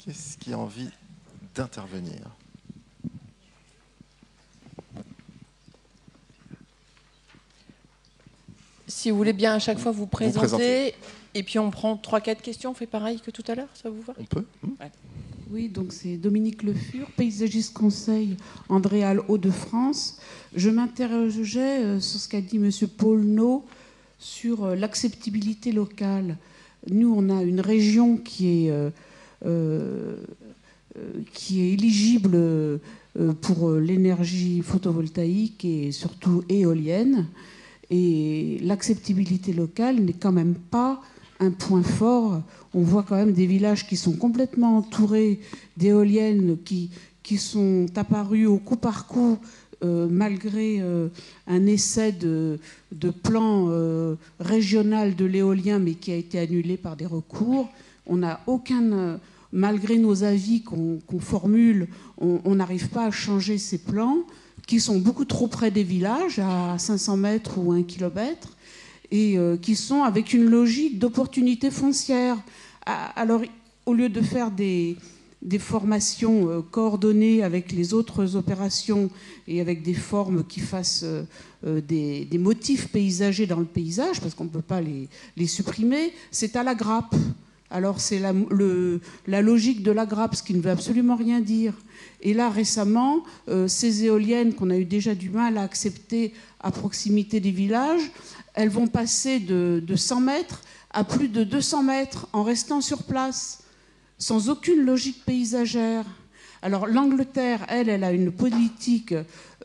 Qu'est-ce qui a envie d'intervenir? Si vous voulez bien à chaque fois vous présentez. présenter, et puis on prend 3-4 questions, on fait pareil que tout à l'heure, ça vous va? On peut. Ouais. Oui, donc c'est Dominique Le Fur, paysagiste conseil Andréal Hauts-de-France. Je m'interrogeais sur ce qu'a dit M. Paulneau sur l'acceptabilité locale. Nous, on a une région qui est éligible pour l'énergie photovoltaïque et surtout éolienne. Et l'acceptabilité locale n'est quand même pas un point fort. On voit quand même des villages qui sont complètement entourés d'éoliennes qui sont apparues au coup par coup malgré un essai de plan régional de l'éolien, mais qui a été annulé par des recours. On n'a aucun... malgré nos avis qu'on formule, on n'arrive pas à changer ces plans qui sont beaucoup trop près des villages, à 500 mètres ou 1 kilomètre, et qui sont avec une logique d'opportunité foncière. Alors, au lieu de faire des formations coordonnées avec les autres opérations et avec des formes qui fassent des motifs paysagers dans le paysage, parce qu'on ne peut pas les supprimer, c'est à la grappe. Alors c'est la logique de la grappe, ce qui ne veut absolument rien dire. Et là, récemment, ces éoliennes qu'on a eu déjà du mal à accepter à proximité des villages, elles vont passer de 100 mètres à plus de 200 mètres en restant sur place, sans aucune logique paysagère. Alors l'Angleterre, elle a une politique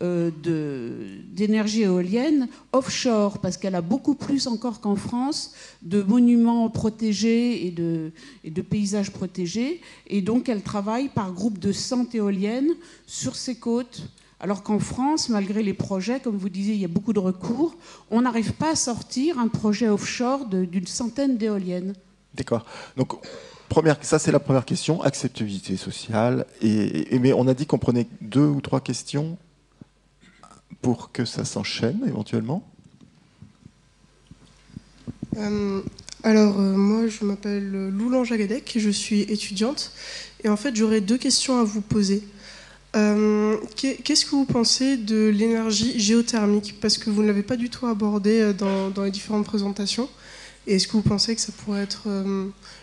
d'énergie éolienne offshore, parce qu'elle a beaucoup plus encore qu'en France de monuments protégés et de paysages protégés. Et donc elle travaille par groupe de 100 éoliennes sur ses côtes. Alors qu'en France, malgré les projets, comme vous disiez, il y a beaucoup de recours, on n'arrive pas à sortir un projet offshore d'une centaine d'éoliennes. D'accord. Donc, ça c'est la première question, acceptabilité sociale. Mais on a dit qu'on prenait 2 ou 3 questions pour que ça s'enchaîne éventuellement. Moi, je m'appelle Loulan Jagadec, je suis étudiante. Et en fait, j'aurais 2 questions à vous poser. Qu'est-ce que vous pensez de l'énergie géothermique? Parce que vous ne l'avez pas du tout abordé dans les différentes présentations. Et est-ce que vous pensez que ça pourrait être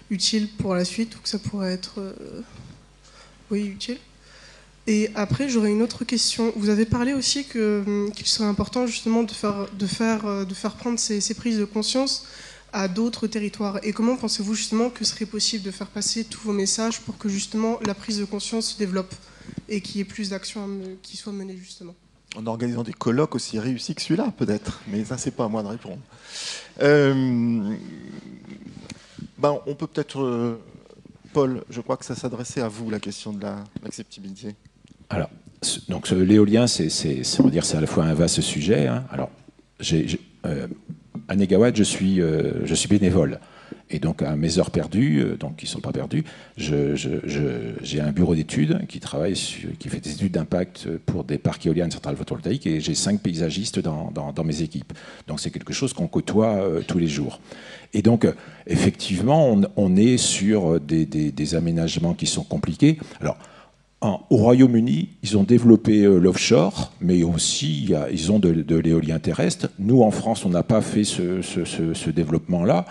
utile pour la suite, ou que ça pourrait être utile? Et après, j'aurais une autre question. Vous avez parlé aussi qu'il serait important justement de faire prendre ces prises de conscience à d'autres territoires. Et comment pensez-vous justement que ce serait possible de faire passer tous vos messages pour que justement la prise de conscience se développe et qu'il y ait plus d'actions qui soient menées justement? En organisant des colloques aussi réussis que celui-là, peut-être. Mais ça, c'est pas à moi de répondre. On peut peut-être... Paul, je crois que ça s'adressait à vous, la question de l'acceptabilité. Alors, donc l'éolien, on va dire, c'est à la fois un vaste sujet. Hein. Alors, à Négawatt, je suis bénévole. Et donc, à mes heures perdues, donc qui ne sont pas perdues, j'ai un bureau d'études qui fait des études d'impact pour des parcs éoliens et centrales photovoltaïques, et j'ai 5 paysagistes dans mes équipes. Donc, c'est quelque chose qu'on côtoie tous les jours. Et donc, effectivement, on est sur des aménagements qui sont compliqués. Alors, au Royaume-Uni, ils ont développé l'offshore, mais aussi ils ont de l'éolien terrestre. Nous, en France, on n'a pas fait ce développement-là.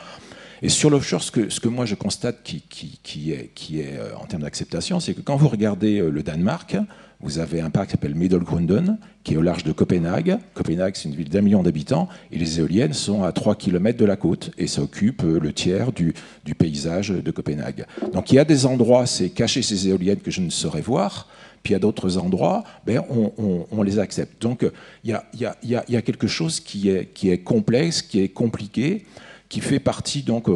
Et sur l'offshore, ce que moi je constate qui est en termes d'acceptation, c'est que quand vous regardez le Danemark, vous avez un parc qui s'appelle Middelgrunden, qui est au large de Copenhague. Copenhague, c'est une ville d'1 million d'habitants, et les éoliennes sont à 3 km de la côte, et ça occupe le tiers du paysage de Copenhague. Donc il y a des endroits, c'est cacher ces éoliennes que je ne saurais voir, puis à d'autres endroits, on les accepte. Donc il y a quelque chose qui est complexe, qui est compliqué, qui fait partie, donc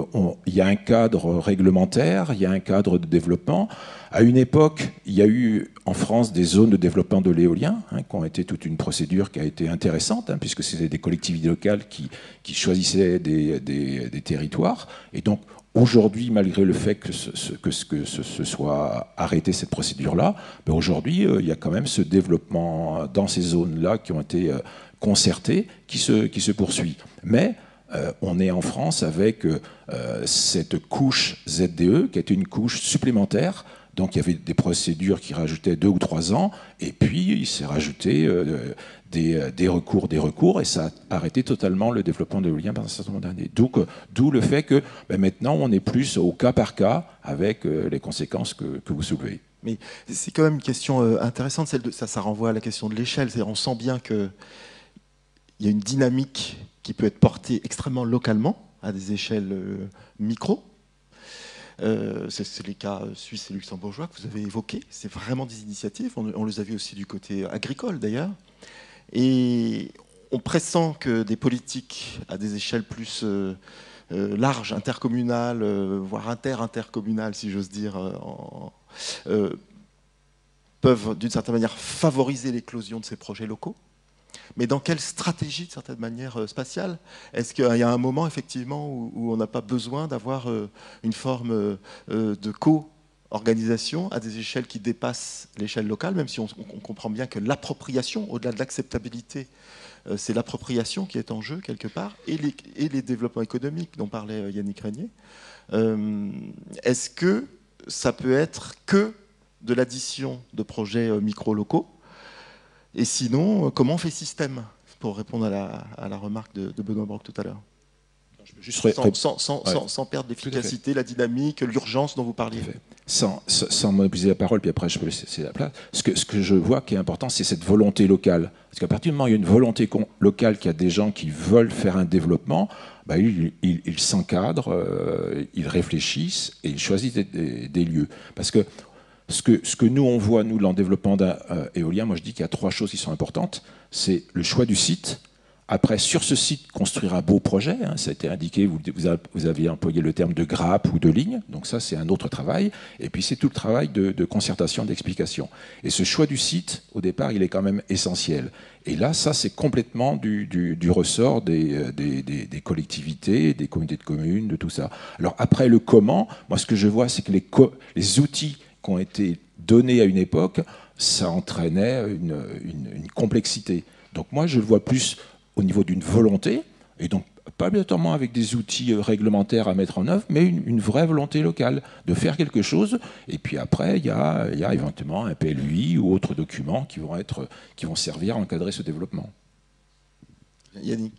il y a un cadre réglementaire, il y a un cadre de développement. À une époque, il y a eu en France des zones de développement de l'éolien, qui ont été toute une procédure qui a été intéressante, puisque c'était des collectivités locales qui choisissaient des territoires. Et donc aujourd'hui, malgré le fait que ce soit arrêté cette procédure-là, aujourd'hui, il y a quand même ce développement dans ces zones-là qui ont été concertées, qui se poursuit. Mais on est en France avec cette couche ZDE qui est une couche supplémentaire. Donc il y avait des procédures qui rajoutaient 2 ou 3 ans, et puis il s'est rajouté des recours, et ça a arrêté totalement le développement de l'éolien pendant un certain nombre d'années. D'où le fait que maintenant on est plus au cas par cas avec les conséquences que vous soulevez. Mais c'est quand même une question intéressante, ça renvoie à la question de l'échelle. On sent bien qu'il y a une dynamique qui peut être portée extrêmement localement, à des échelles micro. C'est les cas suisses et luxembourgeois que vous avez évoqués. C'est vraiment des initiatives. On les a vues aussi du côté agricole, d'ailleurs. Et on pressent que des politiques à des échelles plus larges, intercommunales, voire intercommunales, si j'ose dire, peuvent d'une certaine manière favoriser l'éclosion de ces projets locaux. Mais dans quelle stratégie, de certaine manière, spatiale? Est-ce qu'il y a un moment, effectivement, où on n'a pas besoin d'avoir une forme de co-organisation à des échelles qui dépassent l'échelle locale, même si on comprend bien que l'appropriation, au-delà de l'acceptabilité, c'est l'appropriation qui est en jeu, quelque part, et les développements économiques dont parlait Yannick Régnier. Est-ce que ça peut être que de l'addition de projets micro-locaux? Et sinon, comment on fait système? Pour répondre à la remarque de Benoît Brock tout à l'heure. Sans perdre l'efficacité, la dynamique, l'urgence dont vous parliez. Sans mobiliser la parole, puis après je peux laisser la place. Ce que je vois qui est important, c'est cette volonté locale. Parce qu'à partir du moment où il y a une volonté locale, qu'il y a des gens qui veulent faire un développement, ils s'encadrent, ils réfléchissent et ils choisissent des lieux. Parce que ce que nous, on voit, nous, dans le développement d'un éolien, moi je dis qu'il y a 3 choses qui sont importantes. C'est le choix du site. Après, sur ce site, construire un beau projet. Ça a été indiqué, vous aviez employé le terme de grappe ou de ligne. Donc ça, c'est un autre travail. Et puis, c'est tout le travail de concertation, d'explication. Et ce choix du site, au départ, il est quand même essentiel. Et là, ça, c'est complètement du ressort des collectivités, des communautés de communes, de tout ça. Alors après, le comment, moi, ce que je vois, c'est que les outils qui ont été donnés à une époque, ça entraînait une complexité. Donc moi, je le vois plus au niveau d'une volonté, et donc pas obligatoirement avec des outils réglementaires à mettre en œuvre, mais une vraie volonté locale de faire quelque chose. Et puis après, il y a éventuellement un PLUI ou autres documents qui vont servir à encadrer ce développement. Yannick.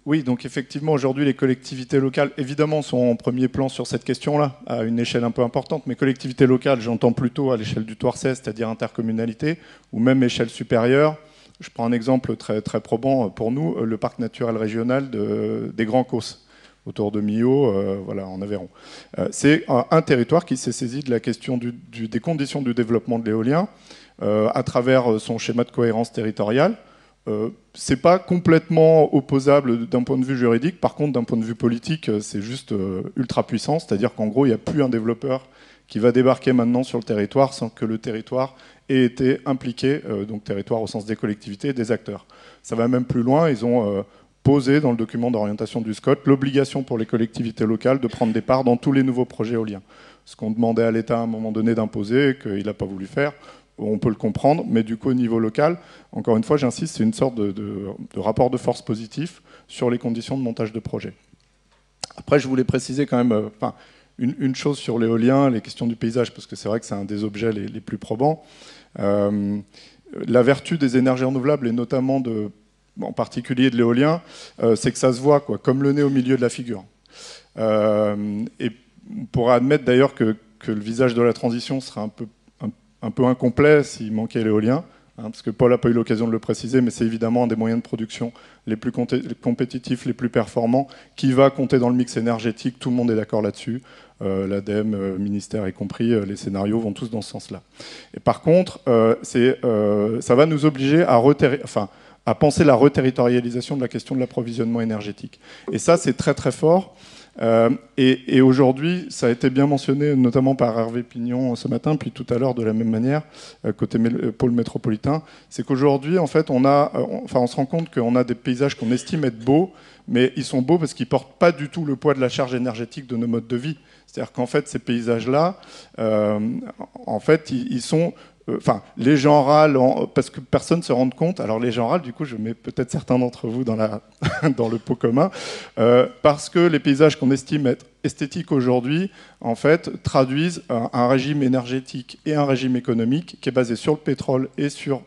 Oui, donc effectivement, aujourd'hui, les collectivités locales, évidemment, sont en premier plan sur cette question-là, à une échelle un peu importante. Mais collectivités locales, j'entends plutôt à l'échelle du Touarçais, c'est-à-dire intercommunalité, ou même échelle supérieure. Je prends un exemple très, très probant pour nous, le parc naturel régional des Grands Causses, autour de Millau, en Aveyron. C'est un territoire qui s'est saisi de la question des conditions du développement de l'éolien à travers son schéma de cohérence territoriale. C'est pas complètement opposable d'un point de vue juridique. Par contre, d'un point de vue politique, c'est juste ultra puissant. C'est-à-dire qu'en gros, il n'y a plus un développeur qui va débarquer maintenant sur le territoire sans que le territoire ait été impliqué, donc territoire au sens des collectivités et des acteurs. Ça va même plus loin. Ils ont posé dans le document d'orientation du SCOT l'obligation pour les collectivités locales de prendre des parts dans tous les nouveaux projets éoliens. Ce qu'on demandait à l'État à un moment donné d'imposer, qu'il n'a pas voulu faire. On peut le comprendre, mais du coup, au niveau local, encore une fois, j'insiste, c'est une sorte de rapport de force positif sur les conditions de montage de projet. Après, je voulais préciser quand même une chose sur l'éolien, les questions du paysage, parce que c'est vrai que c'est un des objets les plus probants. La vertu des énergies renouvelables, et notamment en particulier de l'éolien, c'est que ça se voit, comme le nez au milieu de la figure. Et on pourrait admettre d'ailleurs que le visage de la transition serait un peu incomplet s'il manquait l'éolien, parce que Paul n'a pas eu l'occasion de le préciser, mais c'est évidemment un des moyens de production les plus compétitifs, les plus performants, qui va compter dans le mix énergétique. Tout le monde est d'accord là-dessus. L'ADEME, ministère y compris, les scénarios vont tous dans ce sens-là. Et par contre, ça va nous obliger à penser la reterritorialisation de la question de l'approvisionnement énergétique. Et ça, c'est très très fort. Et aujourd'hui, ça a été bien mentionné, notamment par Hervé Pignon ce matin, puis tout à l'heure de la même manière, côté pôle métropolitain, c'est qu'aujourd'hui, en fait, on se rend compte qu'on a des paysages qu'on estime être beaux, mais ils sont beaux parce qu'ils ne portent pas du tout le poids de la charge énergétique de nos modes de vie. C'est-à-dire qu'en fait, ces paysages-là, en fait, ils sont les gens râlent parce que personne ne se rend compte. Alors les gens râlent, du coup, je mets peut-être certains d'entre vous dans le pot commun, parce que les paysages qu'on estime être esthétiques aujourd'hui, en fait, traduisent un régime énergétique et un régime économique qui est basé sur le pétrole et sur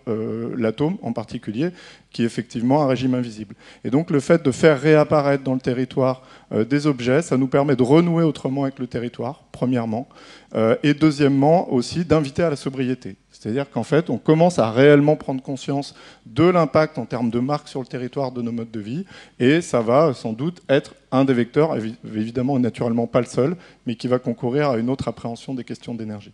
l'atome en particulier, qui est effectivement un régime invisible. Et donc le fait de faire réapparaître dans le territoire des objets, ça nous permet de renouer autrement avec le territoire, premièrement, et deuxièmement aussi d'inviter à la sobriété. C'est-à-dire qu'en fait, on commence à réellement prendre conscience de l'impact en termes de marque sur le territoire de nos modes de vie, et ça va sans doute être un des vecteurs, évidemment naturellement pas le seul, mais qui va concourir à une autre appréhension des questions d'énergie.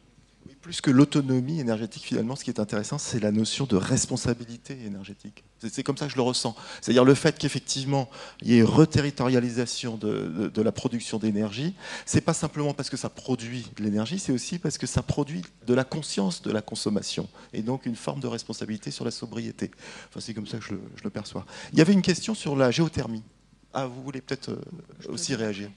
Plus que l'autonomie énergétique, finalement, ce qui est intéressant, c'est la notion de responsabilité énergétique. C'est comme ça que je le ressens. C'est-à-dire le fait qu'effectivement, il y ait reterritorialisation de la production d'énergie. C'est pas simplement parce que ça produit de l'énergie, c'est aussi parce que ça produit de la conscience de la consommation. Et donc une forme de responsabilité sur la sobriété. Enfin, c'est comme ça que je le perçois. Il y avait une question sur la géothermie. Ah, vous voulez peut-être aussi réagir?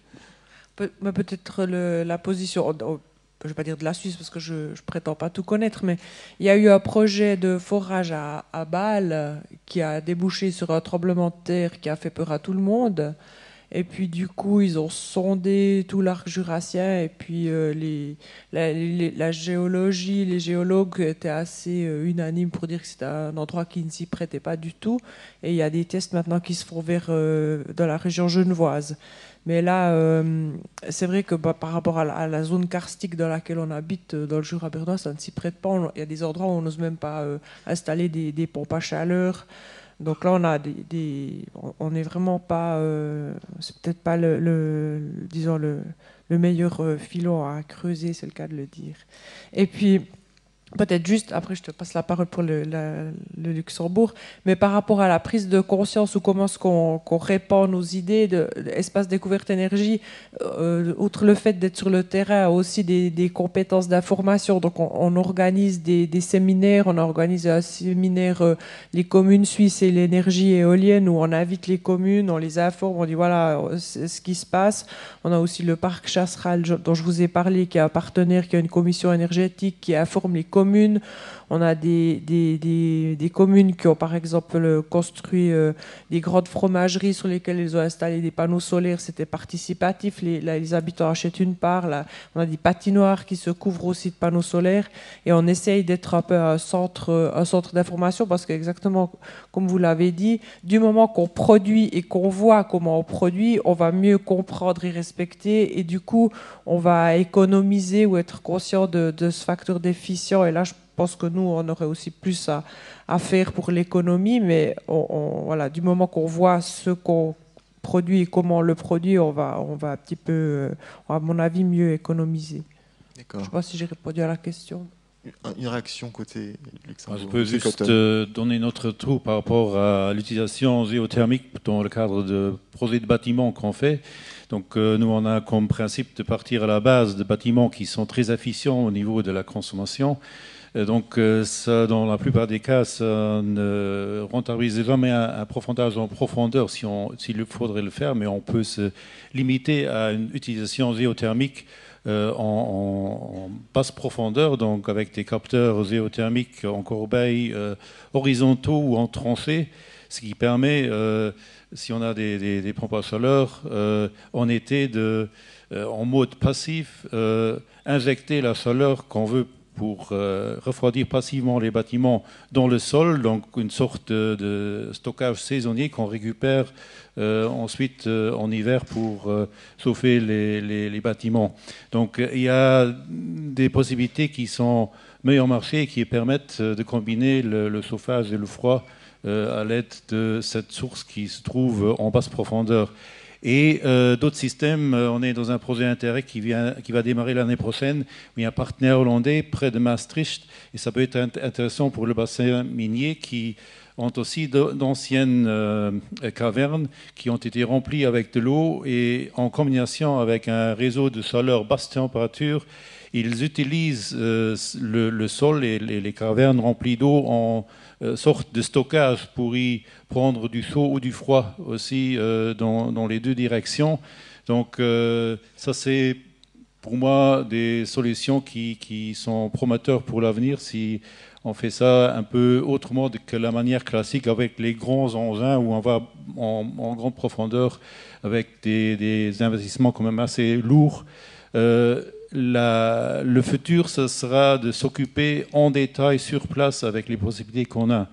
Peut-être la position... je ne vais pas dire de la Suisse parce que je ne prétends pas tout connaître, mais il y a eu un projet de forage à Bâle qui a débouché sur un tremblement de terre qui a fait peur à tout le monde. Et puis du coup, ils ont sondé tout l'arc jurassien et puis la géologie, les géologues étaient assez unanimes pour dire que c'était un endroit qui ne s'y prêtait pas du tout. Et il y a des tests maintenant qui se font dans la région genevoise. Mais là, c'est vrai que par rapport à la zone karstique dans laquelle on habite, dans le Jura bernois, ça ne s'y prête pas. Il y a des endroits où on n'ose même pas installer des pompes à chaleur. Donc là, on a on n'est vraiment pas, c'est peut-être pas disons le meilleur filon à creuser, c'est le cas de le dire. Et puis peut-être juste, après je te passe la parole pour le Luxembourg, mais par rapport à la prise de conscience ou comment est-ce qu'on répand nos idées d'espace découverte énergie, outre le fait d'être sur le terrain, aussi des compétences d'information. Donc on organise des séminaires, on organise un séminaire les communes suisses et l'énergie éolienne où on invite les communes, on les informe, on dit voilà c'est ce qui se passe. On a aussi le parc Chasseral dont je vous ai parlé, qui est un partenaire, qui a une commission énergétique qui informe les communes. On a des communes qui ont par exemple construit des grandes fromageries sur lesquelles ils ont installé des panneaux solaires, c'était participatif, les habitants achètent une part. Là, on a des patinoires qui se couvrent aussi de panneaux solaires et on essaye d'être un peu un centre d'information parce qu'exactement comme vous l'avez dit, du moment qu'on produit et qu'on voit comment on produit, on va mieux comprendre et respecter et du coup on va économiser ou être conscient de ce facteur d'efficient. Et là, je pense que nous, on aurait aussi plus à faire pour l'économie, mais voilà, du moment qu'on voit ce qu'on produit et comment on le produit, on va un petit peu, à mon avis, mieux économiser. Je ne sais pas si j'ai répondu à la question. Une réaction côté Luxembourg. Je peux juste donner notre trou par rapport à l'utilisation géothermique dans le cadre de projets de bâtiments qu'on fait. Donc nous, on a comme principe de partir à la base de bâtiments qui sont très efficients au niveau de la consommation. Donc ça, dans la plupart des cas, ça ne rentabilise jamais un profondage en profondeur s'il faudrait le faire, mais on peut se limiter à une utilisation géothermique en basse profondeur, donc avec des capteurs géothermiques en corbeille horizontaux ou en tranchée, ce qui permet, si on a des pompes à chaleur, en été, en mode passif, injecter la chaleur qu'on veut pour refroidir passivement les bâtiments dans le sol, donc une sorte de stockage saisonnier qu'on récupère ensuite en hiver pour chauffer les bâtiments. Donc il y a des possibilités qui sont meilleures marché et qui permettent de combiner le chauffage et le froid à l'aide de cette source qui se trouve en basse profondeur. Et d'autres systèmes, on est dans un projet Interreg qui va démarrer l'année prochaine, où il y a un partenaire hollandais près de Maastricht, et ça peut être intéressant pour le bassin minier qui ont aussi d'anciennes cavernes qui ont été remplies avec de l'eau et en combinaison avec un réseau de chaleur basse température, ils utilisent le sol et les cavernes remplies d'eau en sorte de stockage pour y prendre du chaud ou du froid aussi dans les deux directions. Donc ça c'est pour moi des solutions qui sont prometteurs pour l'avenir si on fait ça un peu autrement que la manière classique avec les grands engins où on va en grande profondeur avec des investissements quand même assez lourds. Le futur, ce sera de s'occuper en détail sur place avec les possibilités qu'on a.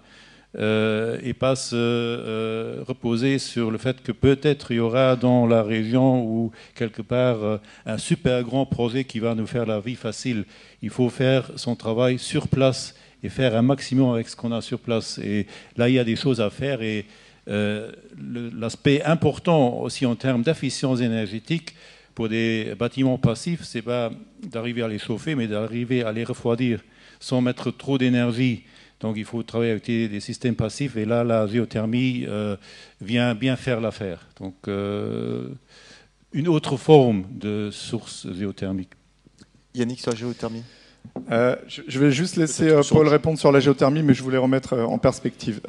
Et pas se reposer sur le fait que peut-être il y aura dans la région ou quelque part un super grand projet qui va nous faire la vie facile. Il faut faire son travail sur place et faire un maximum avec ce qu'on a sur place. Et là, il y a des choses à faire. Et l'aspect important aussi en termes d'efficience énergétique pour des bâtiments passifs, c'est pas d'arriver à les chauffer, mais d'arriver à les refroidir sans mettre trop d'énergie. Donc il faut travailler avec des systèmes passifs et là la géothermie vient bien faire l'affaire. Donc une autre forme de source géothermique. Yannick, sur la géothermie. Je vais juste laisser Paul répondre sur la géothermie, mais je voulais remettre en perspective.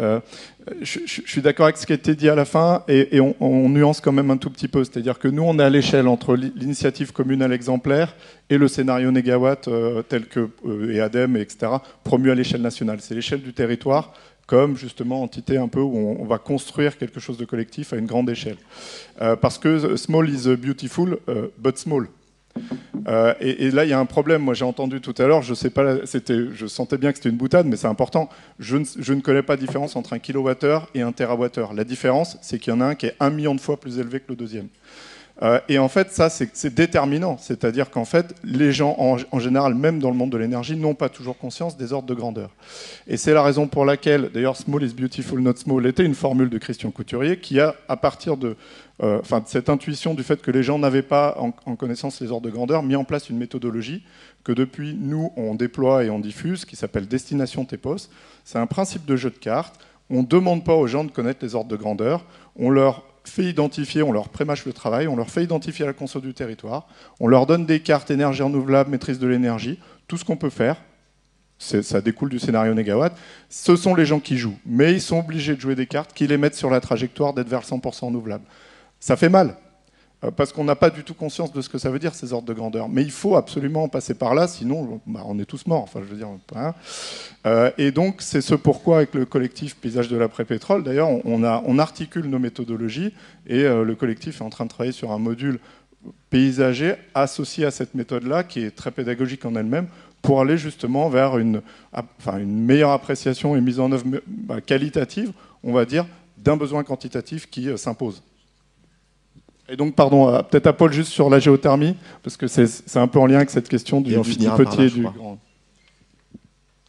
Je suis d'accord avec ce qui a été dit à la fin, et on nuance quand même un tout petit peu. C'est-à-dire que nous, on est à l'échelle entre l'initiative communale exemplaire et le scénario négawatt tel que et ADEME, etc., promu à l'échelle nationale. C'est l'échelle du territoire comme justement entité un peu où on va construire quelque chose de collectif à une grande échelle. Parce que small is beautiful, but small. Et là, il y a un problème. Moi, j'ai entendu tout à l'heure, je sentais bien que c'était une boutade, mais c'est important. Je ne connais pas de différence entre un kilowattheure et un térawattheure. La différence, c'est qu'il y en a un qui est 1 million de fois plus élevé que le deuxième. Et en fait, ça, c'est déterminant. C'est-à-dire qu'en fait, les gens, en général, même dans le monde de l'énergie, n'ont pas toujours conscience des ordres de grandeur. Et c'est la raison pour laquelle, d'ailleurs, small is beautiful, not small, était une formule de Christian Couturier qui a, à partir de cette intuition du fait que les gens n'avaient pas en connaissance les ordres de grandeur, mis en place une méthodologie que depuis, nous, on déploie et on diffuse, qui s'appelle Destination TEPOS. C'est un principe de jeu de cartes. On ne demande pas aux gens de connaître les ordres de grandeur. On leur fait identifier, on leur prémâche le travail, on leur fait identifier la conso du territoire, on leur donne des cartes énergie renouvelable, maîtrise de l'énergie, tout ce qu'on peut faire. Ça découle du scénario négawatt. Ce sont les gens qui jouent, mais ils sont obligés de jouer des cartes qui les mettent sur la trajectoire d'être vers 100% renouvelable. Ça fait mal, parce qu'on n'a pas du tout conscience de ce que ça veut dire, ces ordres de grandeur. Mais il faut absolument passer par là, sinon on est tous morts. Enfin, je veux dire, hein. Et donc, c'est ce pourquoi, avec le collectif Paysage de l'après-pétrole, d'ailleurs, on articule nos méthodologies, et le collectif est en train de travailler sur un module paysager associé à cette méthode-là, qui est très pédagogique en elle-même, pour aller justement vers une meilleure appréciation et mise en œuvre qualitative, on va dire, d'un besoin quantitatif qui s'impose. Et donc, pardon, peut-être à Paul juste sur la géothermie, parce que c'est un peu en lien avec cette question du petit et du grand.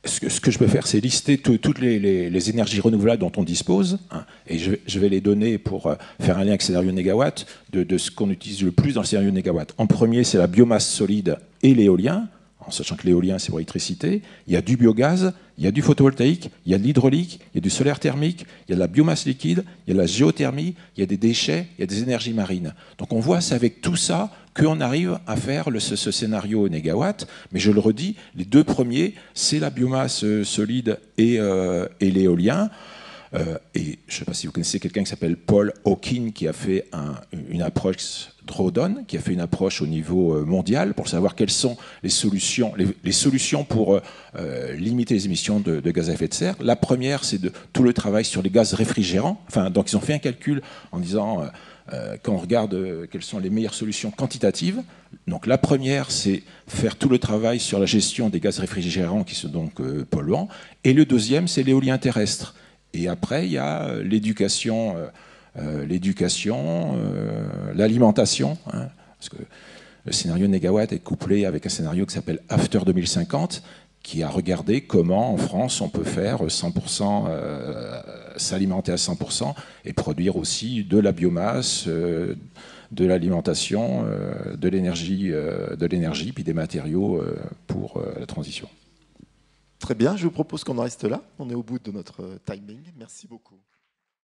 Ce que je peux faire, c'est lister toutes les énergies renouvelables dont on dispose, hein, et je vais les donner pour faire un lien avec le scénario négawatt, de ce qu'on utilise le plus dans le scénario négawatt. En premier, c'est la biomasse solide et l'éolien, en sachant que l'éolien, c'est pour l'électricité. Il y a du biogaz, il y a du photovoltaïque, il y a de l'hydraulique, il y a du solaire thermique, il y a de la biomasse liquide, il y a de la géothermie, il y a des déchets, il y a des énergies marines. Donc on voit, c'est avec tout ça qu'on arrive à faire ce scénario négawatt. Mais je le redis, les deux premiers, c'est la biomasse solide et l'éolien. Et je ne sais pas si vous connaissez quelqu'un qui s'appelle Paul Hawken, qui a fait une approche drawdown, qui a fait une approche au niveau mondial pour savoir quelles sont les solutions pour limiter les émissions de gaz à effet de serre. La première, c'est tout le travail sur les gaz réfrigérants. Donc ils ont fait un calcul en disant, quand on regarde quelles sont les meilleures solutions quantitatives, donc la première, c'est faire tout le travail sur la gestion des gaz réfrigérants qui sont donc polluants. Et le deuxième, c'est l'éolien terrestre. Et après, il y a l'éducation, l'alimentation, hein, parce que le scénario négawatt est couplé avec un scénario qui s'appelle After 2050, qui a regardé comment en France on peut faire 100%, s'alimenter à 100% et produire aussi de la biomasse, de l'alimentation, de l'énergie, puis des matériaux pour la transition. Très bien, je vous propose qu'on en reste là. On est au bout de notre timing. Merci beaucoup.